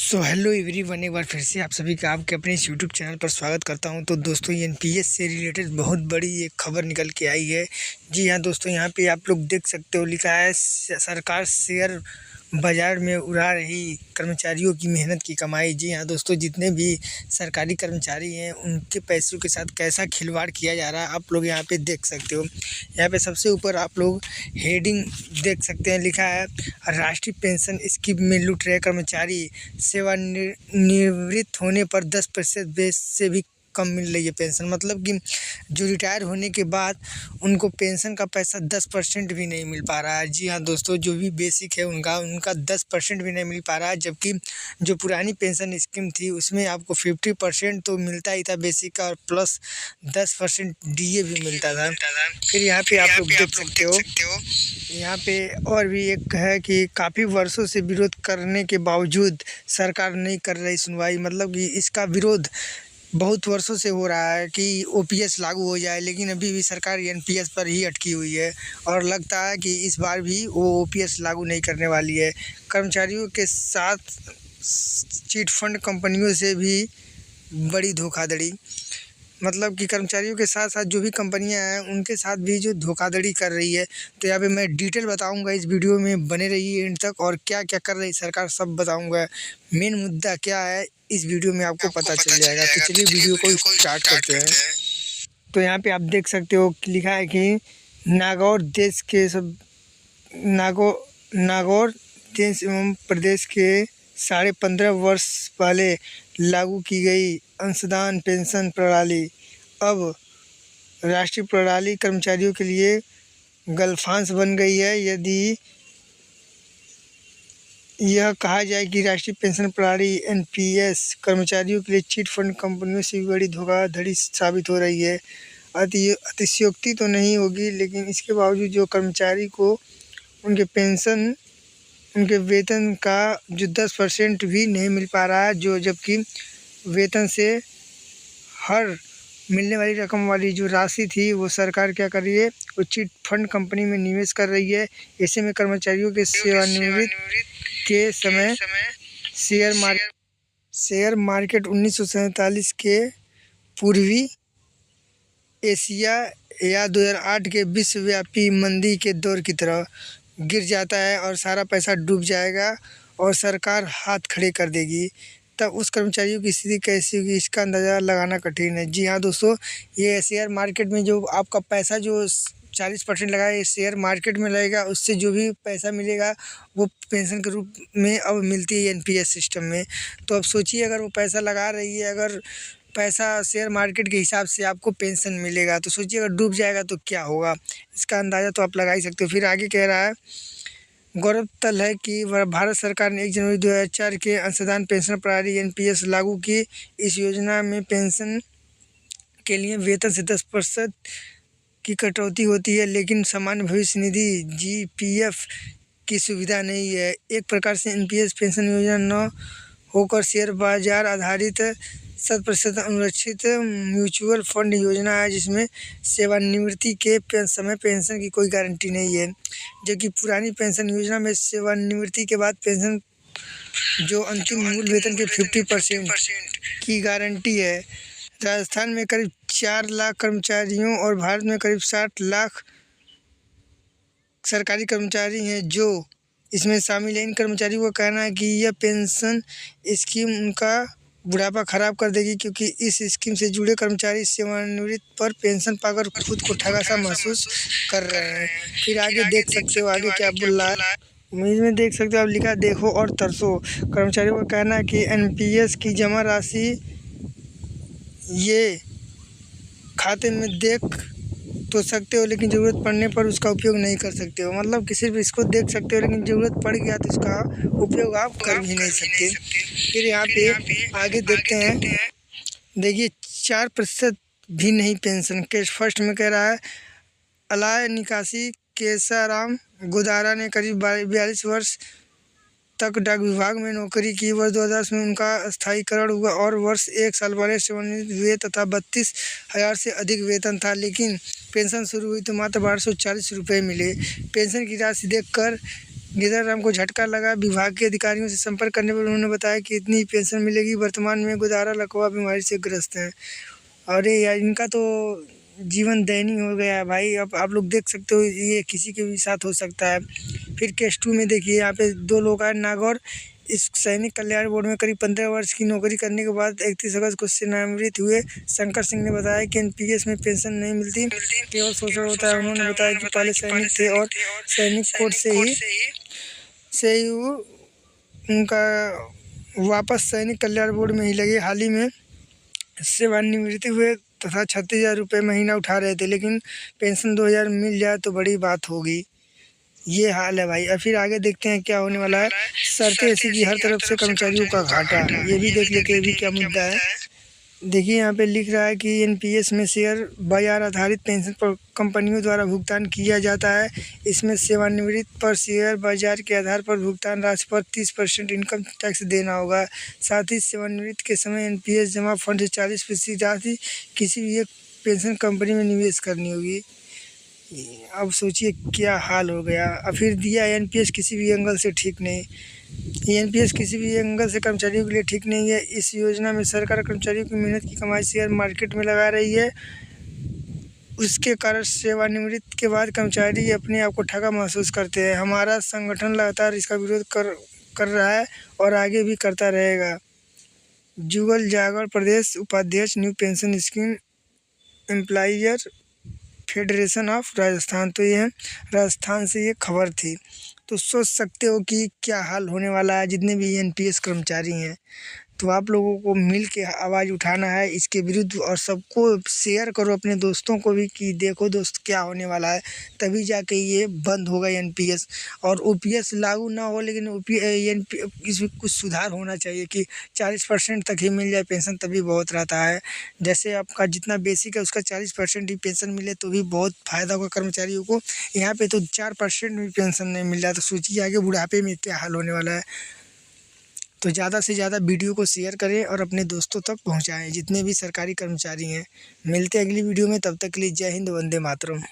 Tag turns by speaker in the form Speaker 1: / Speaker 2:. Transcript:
Speaker 1: So hello everyone, एक बार फिर से आप सभी का आपके अपने इस यूट्यूब चैनल पर स्वागत करता हूं। तो दोस्तों, ये एनपीएस से रिलेटेड बहुत बड़ी एक खबर निकल के आई है। जी हाँ दोस्तों, यहाँ पे आप लोग देख सकते हो, लिखा है सरकार शेयर बाजार में उड़ा रही कर्मचारियों की मेहनत की कमाई। जी हाँ दोस्तों, जितने भी सरकारी कर्मचारी हैं उनके पैसों के साथ कैसा खिलवाड़ किया जा रहा है आप लोग यहाँ पे देख सकते हो। यहाँ पे सबसे ऊपर आप लोग हेडिंग देख सकते हैं, लिखा है राष्ट्रीय पेंशन स्कीम में लूट रहे कर्मचारी, सेवानिवृत्त होने पर 10% बेस से भी कम मिल रही है पेंशन। मतलब कि जो रिटायर होने के बाद उनको पेंशन का पैसा 10% भी नहीं मिल पा रहा है। जी हाँ दोस्तों, जो भी बेसिक है उनका 10% भी नहीं मिल पा रहा है, जबकि जो पुरानी पेंशन स्कीम थी उसमें आपको 50% तो मिलता ही था बेसिक का, और प्लस 10% डीए भी मिलता था। फिर यहाँ पे आप लोग देख सकते हो, यहाँ पे और भी एक है कि काफ़ी वर्षों से विरोध करने के बावजूद सरकार नहीं कर रही सुनवाई। मतलब कि इसका विरोध बहुत वर्षों से हो रहा है कि ओपीएस लागू हो जाए, लेकिन अभी भी सरकार एनपीएस पर ही अटकी हुई है और लगता है कि इस बार भी वो ओपीएस लागू नहीं करने वाली है। कर्मचारियों के साथ चिट फंड कंपनियों से भी बड़ी धोखाधड़ी, मतलब कि कर्मचारियों के साथ साथ जो भी कंपनियां हैं उनके साथ भी जो धोखाधड़ी कर रही है। तो यहाँ पे मैं डिटेल बताऊंगा, इस वीडियो में बने रहिए एंड तक, और क्या क्या कर रही सरकार सब बताऊंगा। मेन मुद्दा क्या है इस वीडियो में आपको पता चल जाएगा। तो चलिए वीडियो को स्टार्ट करते हैं। तो यहाँ पे आप देख सकते हो, लिखा है कि नागौर देश एवं प्रदेश के 15.5 वर्ष पहले लागू की गई अंशदान पेंशन प्रणाली अब राष्ट्रीय प्रणाली कर्मचारियों के लिए गलफांस बन गई है। यदि यह कहा जाए कि राष्ट्रीय पेंशन प्रणाली एनपीएस कर्मचारियों के लिए चिट फंड कंपनियों से भी बड़ी धोखाधड़ी साबित हो रही है। अतिशयोक्ति तो नहीं होगी, लेकिन इसके बावजूद जो कर्मचारी को उनके पेंशन, उनके वेतन का जो 10% भी नहीं मिल पा रहा है, जो जबकि वेतन से हर मिलने वाली रकम वाली जो राशि थी वो सरकार क्या कर रही है, वो चिट फंड कंपनी में निवेश कर रही है। ऐसे में कर्मचारियों के सेवानिवृत्त के समय शेयर मार्केट 1947 के पूर्वी एशिया या 2008 के विश्वव्यापी मंदी के दौर की तरह गिर जाता है और सारा पैसा डूब जाएगा और सरकार हाथ खड़े कर देगी। तब उस कर्मचारियों की स्थिति कैसी होगी, इसका अंदाज़ा लगाना कठिन है। जी हाँ दोस्तों, ये शेयर मार्केट में जो आपका पैसा जो 40% लगा है, शेयर मार्केट में लगेगा, उससे जो भी पैसा मिलेगा वो पेंशन के रूप में अब मिलती है एनपीएस सिस्टम में। तो अब सोचिए, अगर वो पैसा लगा रही है, अगर पैसा शेयर मार्केट के हिसाब से आपको पेंशन मिलेगा, तो सोचिए अगर डूब जाएगा तो क्या होगा, इसका अंदाज़ा तो आप लगा ही सकते हो। फिर आगे कह रहा है, गौरतलब है कि भारत सरकार ने 1 जनवरी 2004 के अंशदान पेंशन प्रणाली एनपीएस लागू की। इस योजना में पेंशन के लिए वेतन से 10% की कटौती होती है, लेकिन सामान्य भविष्य निधि जीपीएफ की सुविधा नहीं है। एक प्रकार से एनपीएस पेंशन योजना न होकर शेयर बाजार आधारित 100% अनुरक्षित म्यूचुअल फंड योजना है, जिसमें सेवानिवृत्ति के समय पेंशन की कोई गारंटी नहीं है। जबकि पुरानी पेंशन योजना में सेवानिवृत्ति के बाद पेंशन जो अंतिम मूल वेतन के 50% की गारंटी है। राजस्थान में करीब 4 लाख कर्मचारियों और भारत में करीब 60 लाख सरकारी कर्मचारी हैं जो इसमें शामिल हैं। इन कर्मचारियों का कहना है कि यह पेंशन स्कीम उनका बुढ़ापा खराब कर देगी, क्योंकि इस स्कीम से जुड़े कर्मचारी सेवानिवृत्ति पर पेंशन पाकर खुद को ठगा सा महसूस कर रहे हैं। फिर आगे देख सकते हो, आगे क्या बोल रहा है, इसमें देख सकते हो आप, लिखा देखो और तरसो। कर्मचारियों का कहना है कि एनपीएस की जमा राशि ये खाते में देख तो सकते हो, लेकिन ज़रूरत पड़ने पर उसका उपयोग नहीं कर सकते हो। मतलब कि सिर्फ इसको देख सकते हो, लेकिन ज़रूरत पड़ गया तो इसका उपयोग आप कर भी नहीं सकते। फिर यहाँ पे आगे देखते हैं, देखिए 4% भी नहीं पेंशन के। फर्स्ट में कह रहा है, अलाय निकासी केसाराम गुदारा ने करीब 42 वर्ष तक डाक विभाग में नौकरी की। वर्ष 2010 में उनका स्थायीकरण हुआ और वर्ष 1 साल पहले सेवानिवृत्त हुए तथा 32,000 से अधिक वेतन था, लेकिन पेंशन शुरू हुई तो मात्र 1240 रुपये मिले। पेंशन की राशि देखकर गिरधर राम को झटका लगा। विभाग के अधिकारियों से संपर्क करने पर उन्होंने बताया कि इतनी पेंशन मिलेगी। वर्तमान में गुजारा लकवा बीमारी से ग्रस्त हैं। अरे यार, इनका तो जीवन दयनीय हो गया है भाई। अब आप लोग देख सकते हो, ये किसी के भी साथ हो सकता है। फिर केस 2 में देखिए, यहाँ पे 2 लोग आए। नागौर इस सैनिक कल्याण बोर्ड में करीब 15 वर्ष की नौकरी करने के बाद 31 अगस्त को सेवानिवृत्त हुए शंकर सिंह ने बताया कि एनपीएस में पेंशन नहीं मिलती, केवल शोषण होता है। उन्होंने बताया कि पहले सैनिक थे और सैनिक कोड से ही उनका वापस सैनिक कल्याण बोर्ड में ही लगे। हाल ही में सेवानिवृत्त हुए तथा 36,000 रुपये महीना उठा रहे थे, लेकिन पेंशन 2,000 मिल जाए तो बड़ी बात होगी। ये हाल है भाई। अब फिर आगे देखते हैं क्या होने वाला है। शर्तें ऐसी कि हर तरफ से कर्मचारियों का घाटा, ये भी देख लेते हैं भी क्या मुद्दा है। देखिए यहाँ पे लिख रहा है कि एनपीएस में शेयर बाजार आधारित पेंशन पर कंपनियों द्वारा भुगतान किया जाता है। इसमें सेवानिवृत्त पर शेयर बाजार के आधार पर भुगतान राशि पर 30% इनकम टैक्स देना होगा। साथ ही सेवानिवृत्त के समय एनपीएस जमा फंड से 40% राशि किसी भी एक पेंशन कंपनी में निवेश करनी होगी। अब सोचिए क्या हाल हो गया। अब फिर दिया, एनपीएस किसी भी एंगल से ठीक नहीं। एनपीएस किसी भी एंगल से कर्मचारियों के लिए ठीक नहीं है। इस योजना में सरकार कर्मचारियों की मेहनत की कमाई शेयर मार्केट में लगा रही है। उसके कारण सेवानिवृत्त के बाद कर्मचारी अपने आप को ठगा महसूस करते हैं। हमारा संगठन लगातार इसका विरोध कर रहा है और आगे भी करता रहेगा। जुगल जागल प्रदेश उपाध्यक्ष, new pension scheme employer federation of Rajasthan. तो ये राजस्थान से ये खबर थी। तो सोच सकते हो कि क्या हाल होने वाला है जितने भी एनपीएस कर्मचारी हैं। तो आप लोगों को मिल के आवाज़ उठाना है इसके विरुद्ध और सबको शेयर करो अपने दोस्तों को भी कि देखो दोस्त क्या होने वाला है, तभी जाके ये बंद होगा एनपीएस। और ओपीएस लागू ना हो, लेकिन इसमें कुछ सुधार होना चाहिए कि 40% तक ही मिल जाए पेंशन, तभी बहुत रहता है। जैसे आपका जितना बेसिक है उसका 40% ही पेंशन मिले तो भी बहुत फ़ायदा होगा कर्मचारियों को। यहाँ पे तो 4% भी पेंशन नहीं मिल रहा। तो सोचिए आगे बुढ़ापे में क्या हाल होने वाला है। तो ज़्यादा से ज़्यादा वीडियो को शेयर करें और अपने दोस्तों तक पहुंचाएं जितने भी सरकारी कर्मचारी हैं। मिलते हैं अगली वीडियो में, तब तक के लिए जय हिंद, वंदे मातरम।